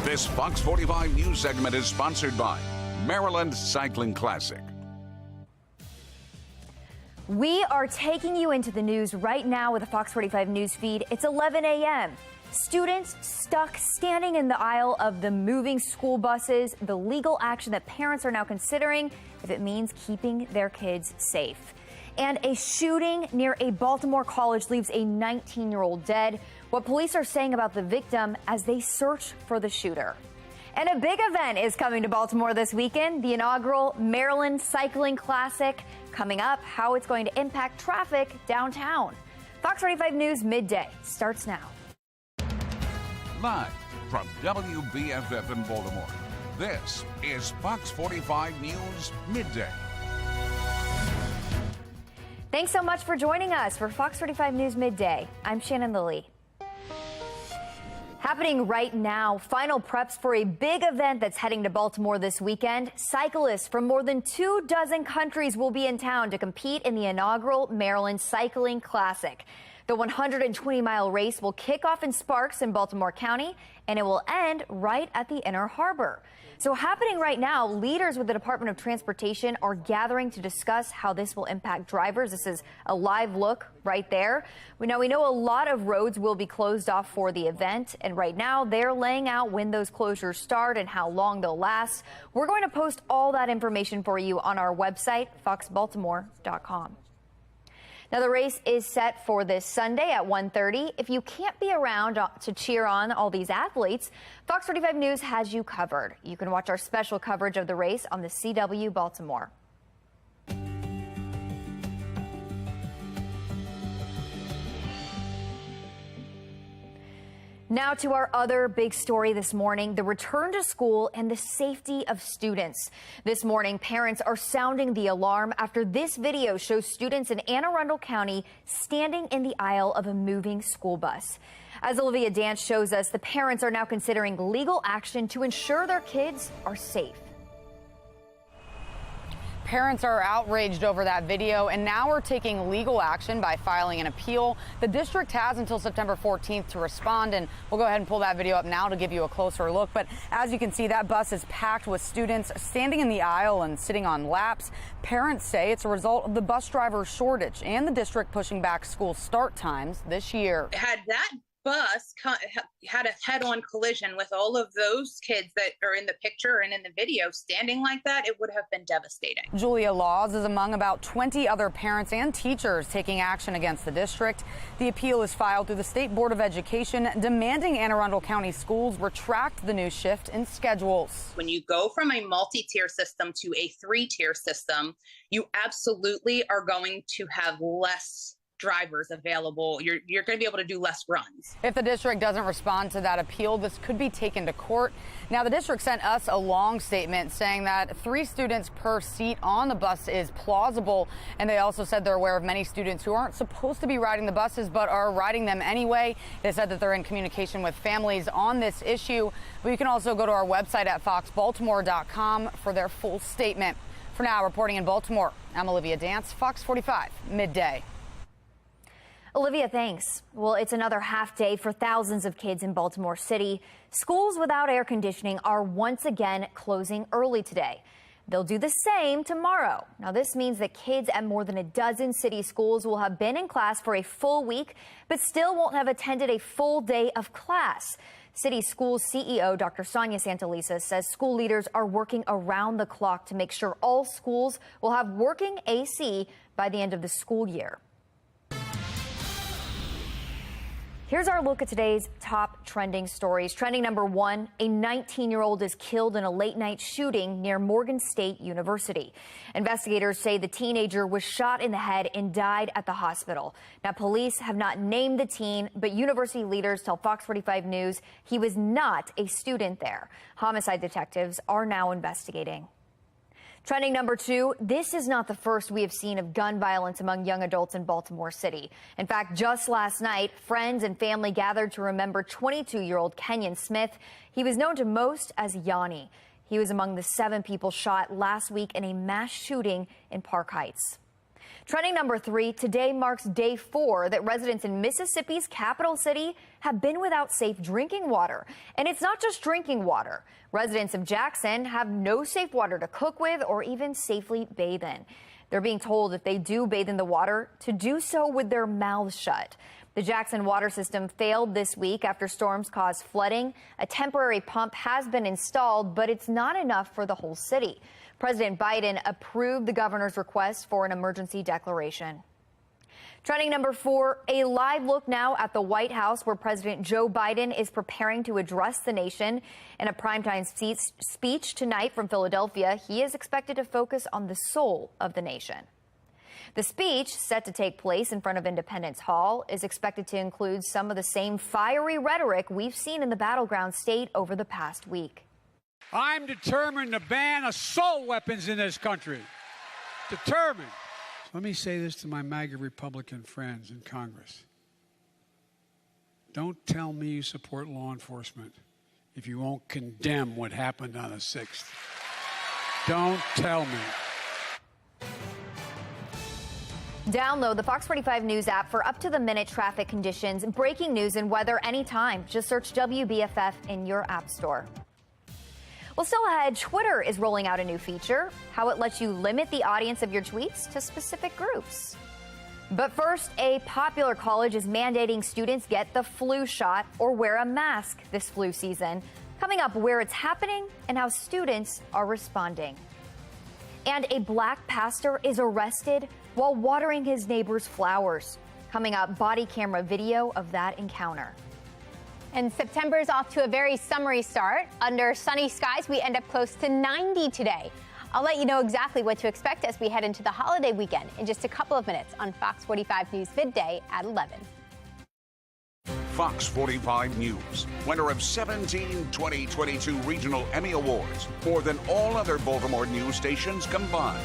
This Fox 45 news segment is sponsored by Maryland Cycling Classic. We are taking you into the news right now with the Fox 45 news feed. It's 11 a.m. Students stuck standing in the aisle of the moving school buses, the legal action that parents are now considering if it means keeping their kids safe. And a shooting near a Baltimore college leaves a 19-year-old dead. What police are saying about the victim as they search for the shooter. And a big event is coming to Baltimore this weekend, the inaugural Maryland Cycling Classic. Coming up, how it's going to impact traffic downtown. Fox 45 News Midday starts now. Live from WBFF in Baltimore, this is Fox 45 News Midday. Thanks so much for joining us for Fox 45 News Midday. I'm Shannon Lilly. Happening right now, final preps for a big event that's heading to Baltimore this weekend. Cyclists from more than 24 countries will be in town to compete in the inaugural Maryland Cycling Classic. The 120-mile race will kick off in Sparks in Baltimore County, and it will end right at the Inner Harbor. So happening right now, leaders with the Department of Transportation are gathering to discuss how this will impact drivers. This is a live look right there. We know a lot of roads will be closed off for the event, and right now they're laying out when those closures start and how long they'll last. We're going to post all that information for you on our website, foxbaltimore.com. Now, the race is set for this Sunday at 1:30. If you can't be around to cheer on all these athletes, Fox 45 News has you covered. You can watch our special coverage of the race on the CW Baltimore. Now to our other big story this morning, the return to school and the safety of students. This morning, parents are sounding the alarm after this video shows students in Anne Arundel County standing in the aisle of a moving school bus. As Olivia Dance shows us, the parents are now considering legal action to ensure their kids are safe. Parents are outraged over that video and now are taking legal action by filing an appeal. The district has until September 14th to respond, and we'll go ahead and pull that video up now to give you a closer look. But as you can see, that bus is packed with students standing in the aisle and sitting on laps. Parents say it's a result of the bus driver shortage and the district pushing back school start times this year. Had that bus had a head-on collision with all of those kids that are in the picture and in the video standing like that, it would have been devastating. Julia Laws is among about 20 other parents and teachers taking action against the district. The appeal is filed through the State Board of Education, demanding Anne Arundel County schools retract the new shift in schedules. When you go from a multi-tier system to a 3-tier system, you absolutely are going to have less drivers available. You're going to be able to do less runs. If the district doesn't respond to that appeal, this could be taken to court. Now, the district sent us a long statement saying that 3 students per seat on the bus is plausible. And they also said they're aware of many students who aren't supposed to be riding the buses but are riding them anyway. They said that they're in communication with families on this issue. But you can also go to our website at foxbaltimore.com for their full statement. For now, reporting in Baltimore, I'm Olivia Dance, Fox 45 Midday. Olivia, thanks. Well, it's another half day for thousands of kids in Baltimore City. Schools without air conditioning are once again closing early today. They'll do the same tomorrow. Now, this means that kids at more than a dozen city schools will have been in class for a full week, but still won't have attended a full day of class. City Schools CEO Dr. Sonia Santalisa says school leaders are working around the clock to make sure all schools will have working AC by the end of the school year. Here's our look at today's top trending stories. Trending number 1, a 19-year-old is killed in a late-night shooting near Morgan State University. Investigators say the teenager was shot in the head and died at the hospital. Now, police have not named the teen, but university leaders tell Fox 45 News he was not a student there. Homicide detectives are now investigating. Trending number 2, this is not the first we have seen of gun violence among young adults in Baltimore City. In fact, just last night, friends and family gathered to remember 22-year-old Kenyon Smith. He was known to most as Yanni. He was among the 7 people shot last week in a mass shooting in Park Heights. Trending number 3, today marks day 4 that residents in Mississippi's capital city have been without safe drinking water. And it's not just drinking water. Residents of Jackson have no safe water to cook with or even safely bathe in. They're being told if they do bathe in the water to do so with their mouths shut. The Jackson water system failed this week after storms caused flooding. A temporary pump has been installed, but it's not enough for the whole city. President Biden approved the governor's request for an emergency declaration. Trending number 4, a live look now at the White House, where President Joe Biden is preparing to address the nation. In a primetime speech tonight from Philadelphia, he is expected to focus on the soul of the nation. The speech, set to take place in front of Independence Hall, is expected to include some of the same fiery rhetoric we've seen in the battleground state over the past week. I'm determined to ban assault weapons in this country. Determined. Let me say this to my MAGA Republican friends in Congress. Don't tell me you support law enforcement if you won't condemn what happened on the 6th. Don't tell me. Download the Fox 45 News app for up-to-the-minute traffic conditions, breaking news, and weather anytime. Just search WBFF in your app store. Well, still ahead, Twitter is rolling out a new feature, how it lets you limit the audience of your tweets to specific groups. But first, a popular college is mandating students get the flu shot or wear a mask this flu season. Coming up, where it's happening and how students are responding. And a black pastor is arrested while watering his neighbor's flowers. Coming up, body camera video of that encounter. And September is off to a very summery start. Under sunny skies, we end up close to 90 today. I'll let you know exactly what to expect as we head into the holiday weekend in just a couple of minutes on Fox 45 News Midday at 11. Fox 45 News, winner of 17 2022 Regional Emmy Awards, more than all other Baltimore news stations combined.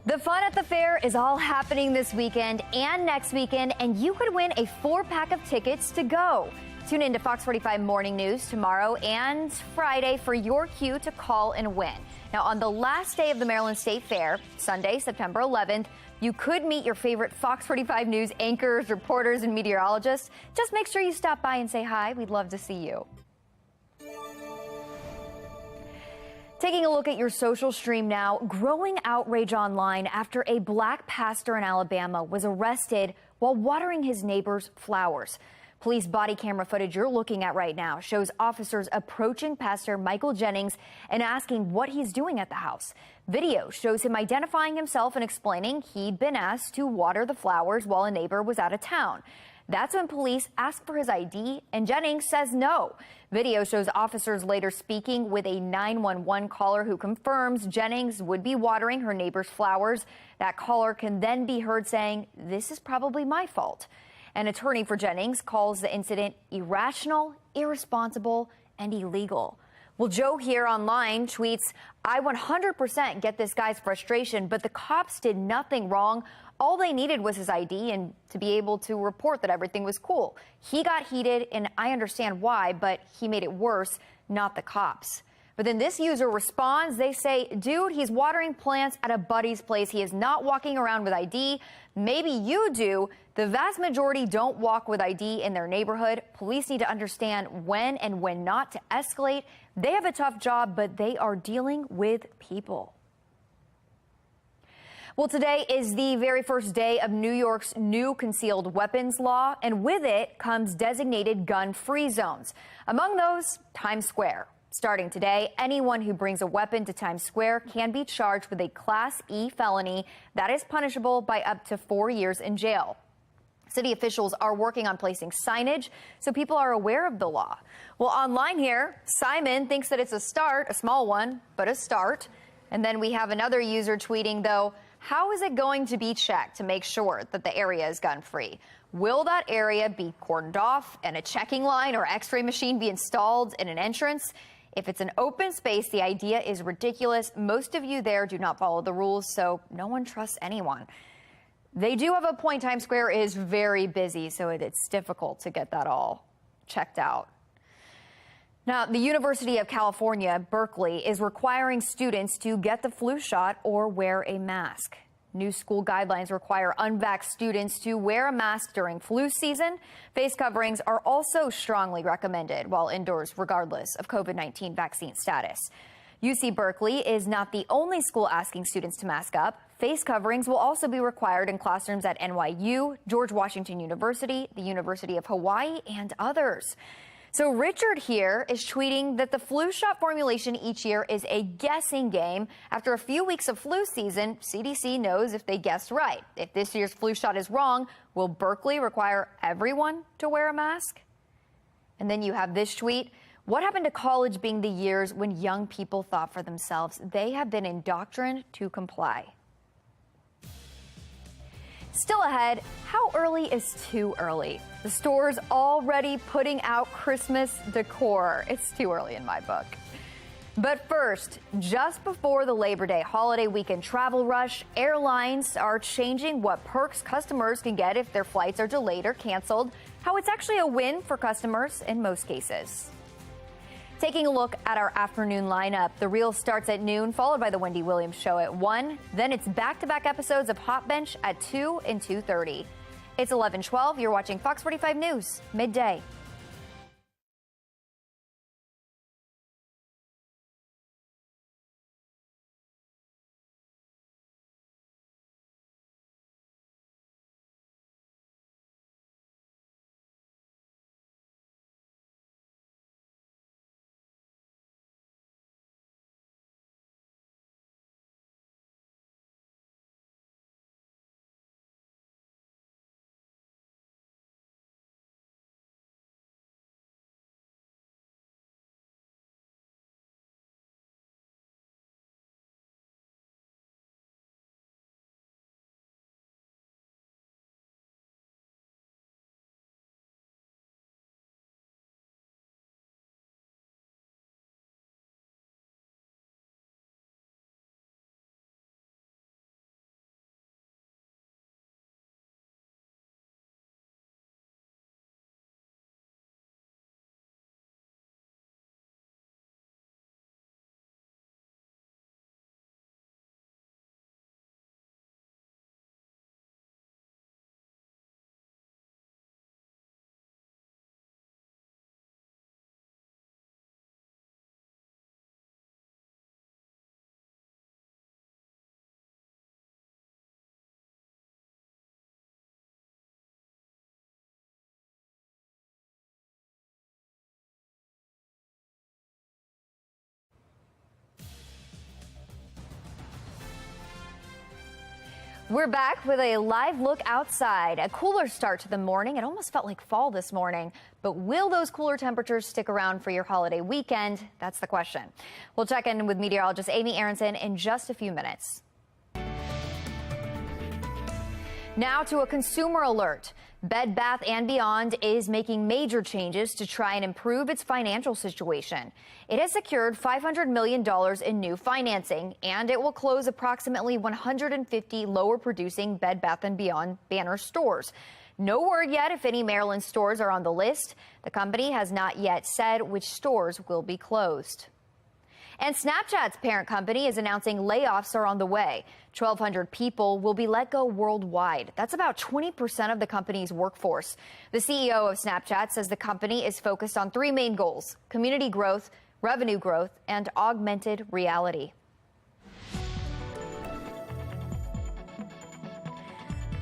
The fun at the fair is all happening this weekend and next weekend, and you could win a 4-pack of tickets to go. Tune in to Fox 45 Morning News tomorrow and Friday for your cue to call and win. Now, on the last day of the Maryland State Fair, Sunday, September 11th, you could meet your favorite Fox 45 News anchors, reporters, and meteorologists. Just make sure you stop by and say hi. We'd love to see you. Taking a look at your social stream now, growing outrage online after a black pastor in Alabama was arrested while watering his neighbor's flowers. Police body camera footage you're looking at right now shows officers approaching Pastor Michael Jennings and asking what he's doing at the house. Video shows him identifying himself and explaining he'd been asked to water the flowers while a neighbor was out of town. That's when police ask for his ID, and Jennings says no. Video shows officers later speaking with a 911 caller who confirms Jennings would be watering her neighbor's flowers. That caller can then be heard saying, "This is probably my fault." An attorney for Jennings calls the incident irrational, irresponsible, and illegal. Well, Joe here online tweets, "I 100% get this guy's frustration, but the cops did nothing wrong. All they needed was his ID and to be able to report that everything was cool. He got heated, and I understand why, but he made it worse, not the cops." But then this user responds. They say, "Dude, he's watering plants at a buddy's place. He is not walking around with ID. Maybe you do. The vast majority don't walk with ID in their neighborhood. Police need to understand when and when not to escalate. They have a tough job, but they are dealing with people." Well, today is the very first day of New York's new concealed weapons law, and with it comes designated gun-free zones. Among those, Times Square. Starting today, anyone who brings a weapon to Times Square can be charged with a Class E felony that is punishable by up to 4 years in jail. City officials are working on placing signage so people are aware of the law. Well, online here, Simon thinks that it's a start, a small one, but a start. And then we have another user tweeting, though, "How is it going to be checked to make sure that the area is gun-free? Will that area be cordoned off and a checking line or x-ray machine be installed in an entrance? If it's an open space, the idea is ridiculous. Most of you there do not follow the rules, so no one trusts anyone." They do have a point. Times Square is very busy, so it's difficult to get that all checked out. Now, the University of California, Berkeley, is requiring students to get the flu shot or wear a mask. New school guidelines require unvaxxed students to wear a mask during flu season. Face coverings are also strongly recommended while indoors, regardless of COVID-19 vaccine status. UC Berkeley is not the only school asking students to mask up. Face coverings will also be required in classrooms at NYU, George Washington University, the University of Hawaii, and others. So Richard here is tweeting that the flu shot formulation each year is a guessing game. After a few weeks of flu season, CDC knows if they guessed right. If this year's flu shot is wrong, will Berkeley require everyone to wear a mask? And then you have this tweet. What happened to college being the years when young people thought for themselves? They have been indoctrinated to comply. Still ahead, how early is too early? The store's already putting out Christmas decor. It's too early in my book. But first, just before the Labor Day holiday weekend travel rush, airlines are changing what perks customers can get if their flights are delayed or canceled, how it's actually a win for customers in most cases. Taking a look at our afternoon lineup, The Real starts at noon, followed by The Wendy Williams Show at 1. Then it's back-to-back episodes of Hot Bench at 2 and 2:30. It's 11:12. You're watching Fox 45 News, Midday. We're back with a live look outside. A cooler start to the morning. It almost felt like fall this morning. But will those cooler temperatures stick around for your holiday weekend? That's the question. We'll check in with meteorologist Amy Aronson in just a few minutes. Now to a consumer alert. Bed Bath & Beyond is making major changes to try and improve its financial situation. It has secured $500 million in new financing, and it will close approximately 150 lower-producing Bed Bath & Beyond banner stores. No word yet if any Maryland stores are on the list. The company has not yet said which stores will be closed. And Snapchat's parent company is announcing layoffs are on the way. 1,200 people will be let go worldwide. That's about 20% of the company's workforce. The CEO of Snapchat says the company is focused on three main goals: community growth, revenue growth, and augmented reality.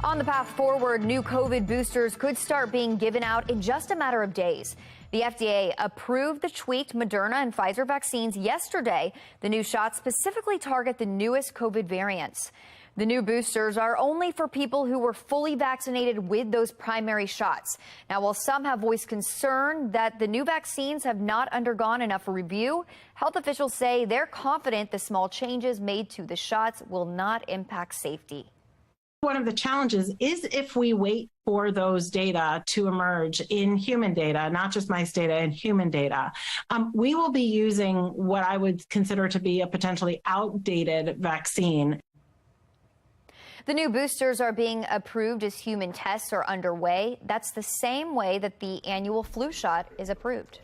On the path forward, new COVID boosters could start being given out in just a matter of days. The FDA approved the tweaked Moderna and Pfizer vaccines yesterday. The new shots specifically target the newest COVID variants. The new boosters are only for people who were fully vaccinated with those primary shots. Now, while some have voiced concern that the new vaccines have not undergone enough review, health officials say they're confident the small changes made to the shots will not impact safety. One of the challenges is if we wait for those data to emerge in human data, not just mice data and human data, we will be using what I would consider to be a potentially outdated vaccine. The new boosters are being approved as human tests are underway. That's the same way that the annual flu shot is approved.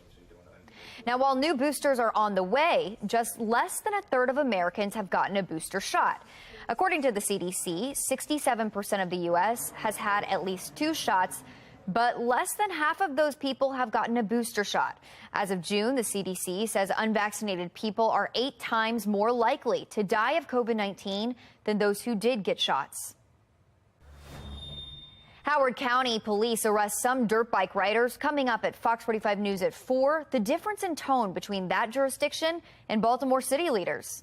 Now, while new boosters are on the way, just less than a third of Americans have gotten a booster shot. According to the CDC, 67% of the U.S. has had at least 2 shots, but less than half of those people have gotten a booster shot. As of June, the CDC says unvaccinated people are 8 times more likely to die of COVID-19 than those who did get shots. Howard County police arrest some dirt bike riders. Coming up at Fox 45 News at 4, the difference in tone between that jurisdiction and Baltimore City leaders.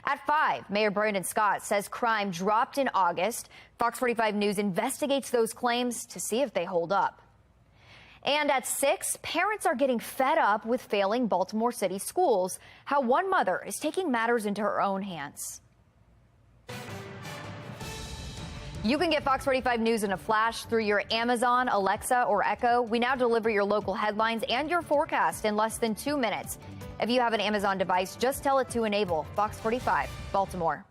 At 5, Mayor Brandon Scott says crime dropped in August. Fox 45 News investigates those claims to see if they hold up. And at 6, parents are getting fed up with failing Baltimore City schools. How one mother is taking matters into her own hands. You can get Fox 45 News in a flash through your Amazon, Alexa, or Echo. We now deliver your local headlines and your forecast in less than 2 minutes. If you have an Amazon device, just tell it to enable Fox 45 Baltimore.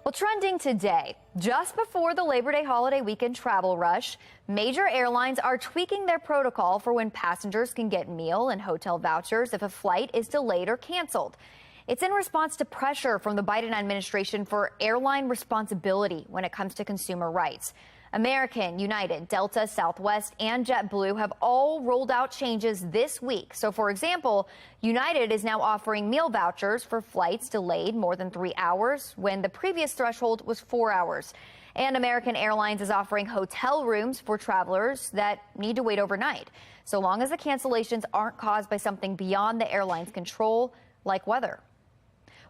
Well, trending today, just before the Labor Day holiday weekend travel rush, major airlines are tweaking their protocol for when passengers can get meal and hotel vouchers if a flight is delayed or canceled. It's in response to pressure from the Biden administration for airline responsibility when it comes to consumer rights. American, United, Delta, Southwest, and JetBlue have all rolled out changes this week. So, for example, United is now offering meal vouchers for flights delayed more than 3 hours when the previous threshold was 4 hours. And American Airlines is offering hotel rooms for travelers that need to wait overnight, so long as the cancellations aren't caused by something beyond the airline's control, like weather.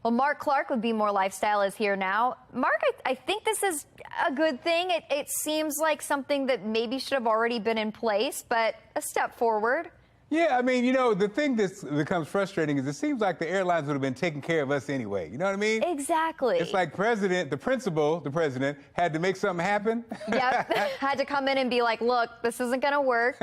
Well, Mark Clark with Be More Lifestyle is here now. Mark, I think this is a good thing. It seems like something that maybe should have already been in place, but a step forward. Yeah, I mean, the thing that becomes frustrating is it seems like the airlines would have been taking care of us anyway. You know what I mean? Exactly. It's like the president had to make something happen. Yep, had to come in and be like, look, this isn't going to work.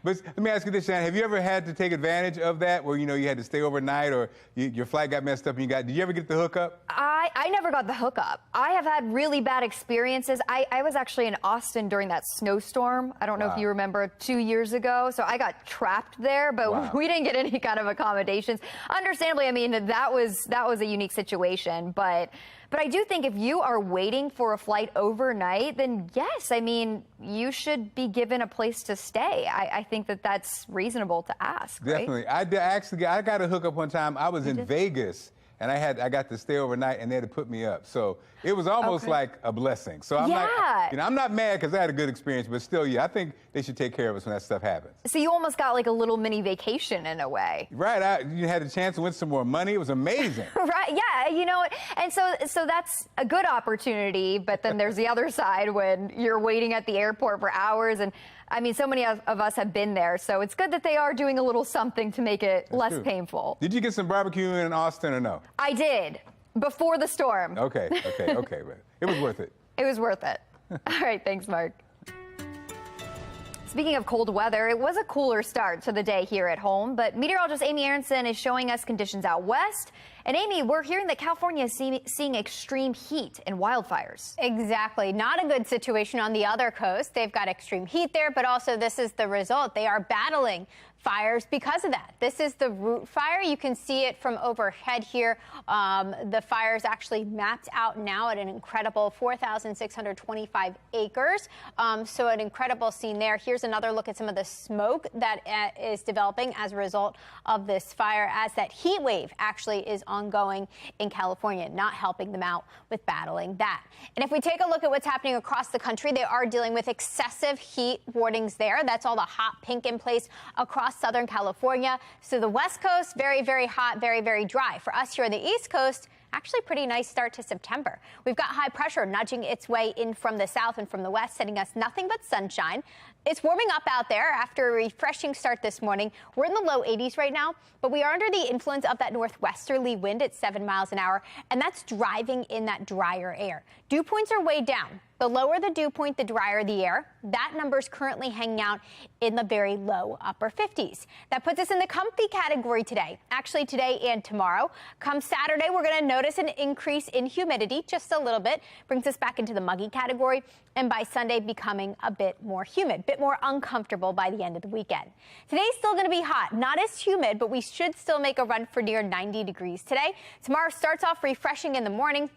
But let me ask you this, Shannon. Have you ever had to take advantage of that where, you had to stay overnight or your flight got messed up and did you ever get the hookup? I never got the hookup. I have had really bad experiences. I was actually in Austin during that snowstorm. I don't know if you remember 2 years ago. So I got trapped there, but we didn't get any kind of accommodations. Understandably, I mean, that was a unique situation, but I do think if you are waiting for a flight overnight, then yes, I mean, you should be given a place to stay. I think that's reasonable to ask. Definitely. Right? I got a hookup one time. I was in Vegas. And I got to stay overnight, and they had to put me up. So it was almost like a blessing. So I'm I'm not mad because I had a good experience, but still, I think they should take care of us when that stuff happens. So you almost got like a little mini vacation in a way. Right. You had a chance to win some more money. It was amazing. Right. Yeah. And so that's a good opportunity. But then there's the other side when you're waiting at the airport for hours. And I mean, so many of us have been there. So it's good that they are doing a little something to make it less painful. Did you get some barbecue in Austin or no? I did. Before the storm. Okay. But it was worth it. It was worth it. All right, thanks, Mark. Speaking of cold weather, it was a cooler start to the day here at home, but meteorologist Amy Aronson is showing us conditions out west. And Amy, we're hearing that California is seeing extreme heat and wildfires. Exactly. Not a good situation on the other coast. They've got extreme heat there, but also this is the result. They are battling fires because of that. This is the root fire. You can see it from overhead here. The fire is actually mapped out now at an incredible 4,625 acres. So an incredible scene there. Here's another look at some of the smoke that is developing as a result of this fire, as that heat wave actually is ongoing in California, not helping them out with battling that. And if we take a look at what's happening across the country, they are dealing with excessive heat warnings there. That's all the hot pink in place across Southern California. So the West Coast, very, very hot, very, very dry. For us here on the East Coast, actually pretty nice start to September. We've got high pressure nudging its way in from the south and from the west, sending us nothing but sunshine. It's warming up out there after a refreshing start this morning. We're in the low 80s right now, but we are under the influence of that northwesterly wind at 7 miles an hour, and that's driving in that drier air. Dew points are way down. The lower the dew point, the drier the air. That number is currently hanging out in the very low upper 50s. That puts us in the comfy category today, actually today and tomorrow. Come Saturday, we're going to notice an increase in humidity, just a little bit, brings us back into the muggy category, and by Sunday becoming a bit more humid, a bit more uncomfortable by the end of the weekend. Today's still going to be hot, not as humid, but we should still make a run for near 90 degrees today. Tomorrow starts off refreshing in the morning.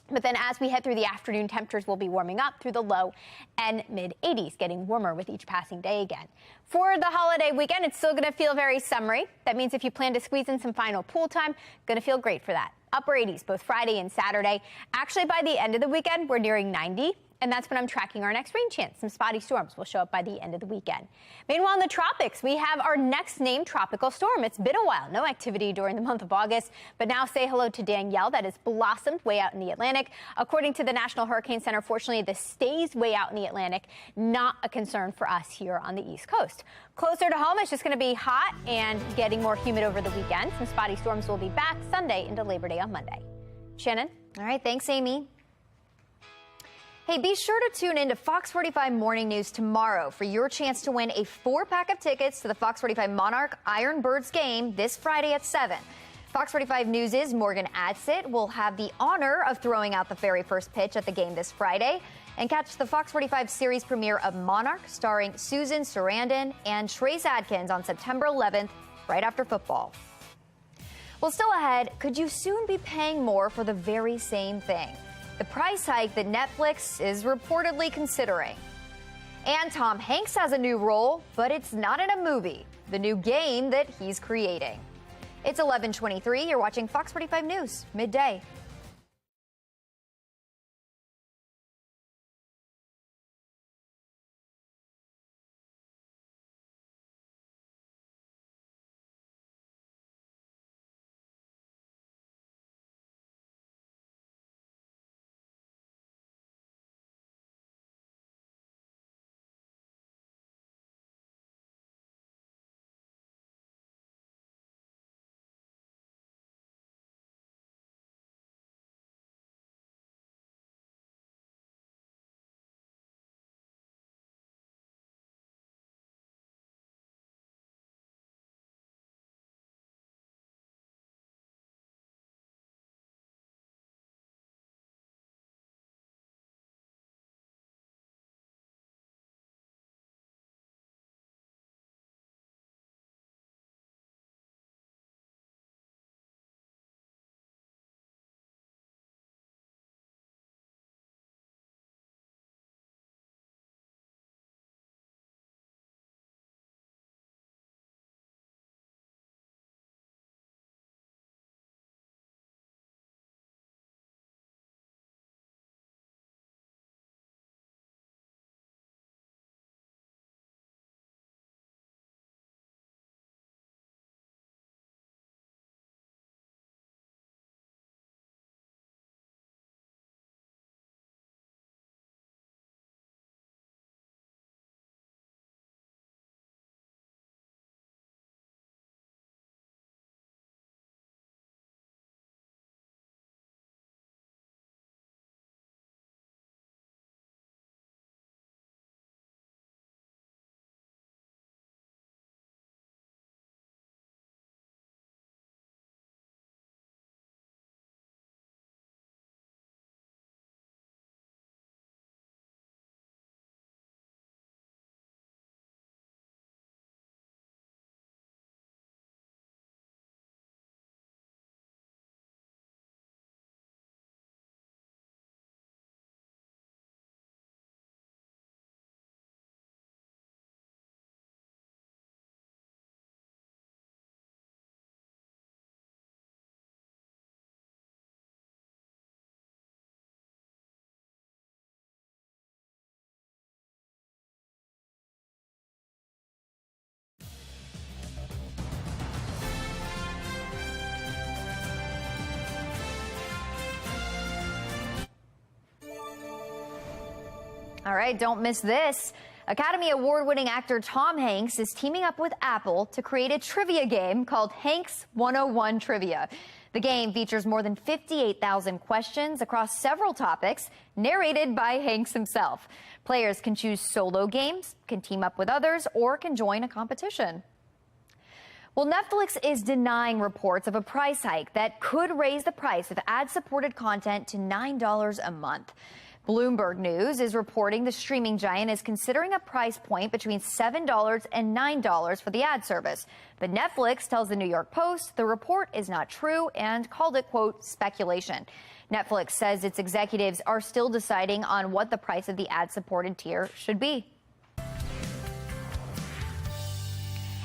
But then as we head through the afternoon, temperatures will be warming up through the low and mid 80s, getting warmer with each passing day again. For the holiday weekend, it's still going to feel very summery. That means if you plan to squeeze in some final pool time, going to feel great for that. Upper 80s both Friday and Saturday. Actually, by the end of the weekend, we're nearing 90. And that's when I'm tracking our next rain chance. Some spotty storms will show up by the end of the weekend. Meanwhile, in the tropics, we have our next named tropical storm. It's been a while. No activity during the month of August. But now say hello to Danielle. That has blossomed way out in the Atlantic. According to the National Hurricane Center, fortunately, this stays way out in the Atlantic. Not a concern for us here on the East Coast. Closer to home, it's just going to be hot and getting more humid over the weekend. Some spotty storms will be back Sunday into Labor Day on Monday. Shannon? All right. Thanks, Amy. Hey, be sure to tune in to Fox 45 Morning News tomorrow for your chance to win a 4-pack of tickets to the Fox 45 Monarch Iron Birds game this Friday at 7. Fox 45 News' Morgan Adsit will have the honor of throwing out the very first pitch at the game this Friday. And catch the Fox 45 series premiere of Monarch, starring Susan Sarandon and Trace Adkins on September 11th, right after football. Well, still ahead, could you soon be paying more for the very same thing? The price hike that Netflix is reportedly considering. And Tom Hanks has a new role, but it's not in a movie, the new game that he's creating. It's 11:23. You're watching Fox 45 News, Midday. All right, don't miss this. Academy Award-winning actor Tom Hanks is teaming up with Apple to create a trivia game called Hanks 101 Trivia. The game features more than 58,000 questions across several topics, narrated by Hanks himself. Players can choose solo games, can team up with others, or can join a competition. Well, Netflix is denying reports of a price hike that could raise the price of ad-supported content to $9 a month. Bloomberg News is reporting the streaming giant is considering a price point between $7 and $9 for the ad service. But Netflix tells the New York Post the report is not true and called it, quote, speculation. Netflix says its executives are still deciding on what the price of the ad-supported tier should be.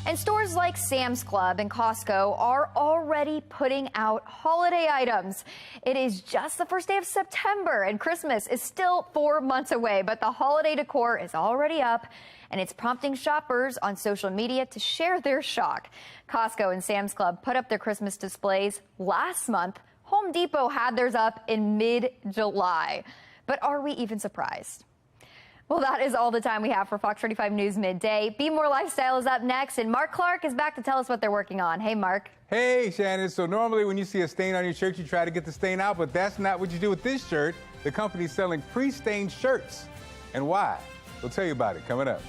And stores like Sam's Club and Costco are already putting out holiday items. It is just the first day of September and Christmas is still 4 months away, but the holiday decor is already up and it's prompting shoppers on social media to share their shock. Costco and Sam's Club put up their Christmas displays last month. Home Depot had theirs up in mid-July. But are we even surprised? Well, that is all the time we have for Fox 45 News Midday. Be More Lifestyle is up next, and Mark Clark is back to tell us what they're working on. Hey, Mark. Hey, Shannon. So normally when you see a stain on your shirt, you try to get the stain out, but that's not what you do with this shirt. The company's selling pre-stained shirts. And why? We'll tell you about it coming up.